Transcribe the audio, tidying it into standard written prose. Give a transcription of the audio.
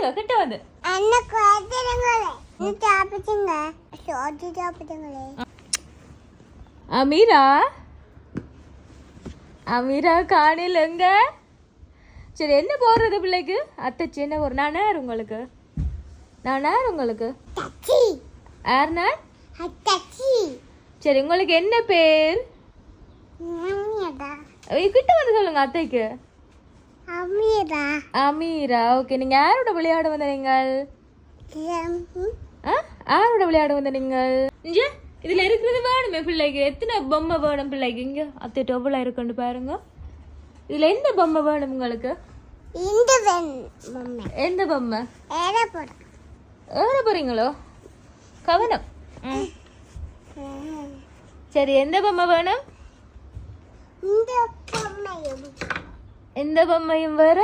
காணிங்க கிட்ட வந்து அமீரா அமீரா காணிலங்க. சரி என்ன போடுறது பிள்ளைக்கு? அத்தைச்சி என்ன போடுற? நான் யார் உங்களுக்கு? நான் யார் உங்களுக்கு? யார் நான்? சரி உங்களுக்கு என்ன பேர்? கிட்ட வந்து சொல்லுங்க அத்தைக்கு. அமீரா. அமீரா. ஓகே. நீங்க யாரோட விளையாட வந்த நீங்கள்? யாரோட விளையாட வந்த நீங்கள்? இங்க இதுல இருக்கிறது வேணுமே பிள்ளைக்கு. எத்தனை பொம்மை வேணும் பிள்ளைக்கு? இங்க அத்தை டொபுளா இருக்குன்னு பாருங்க. இதுல எந்த பொம்மை வேணும் உங்களுக்கு? எந்த பொம்மை? ஏற போறீங்களோ? கவனம். சரி எந்த பொம்மை வேணும்? எந்த பொம்மையும் வேற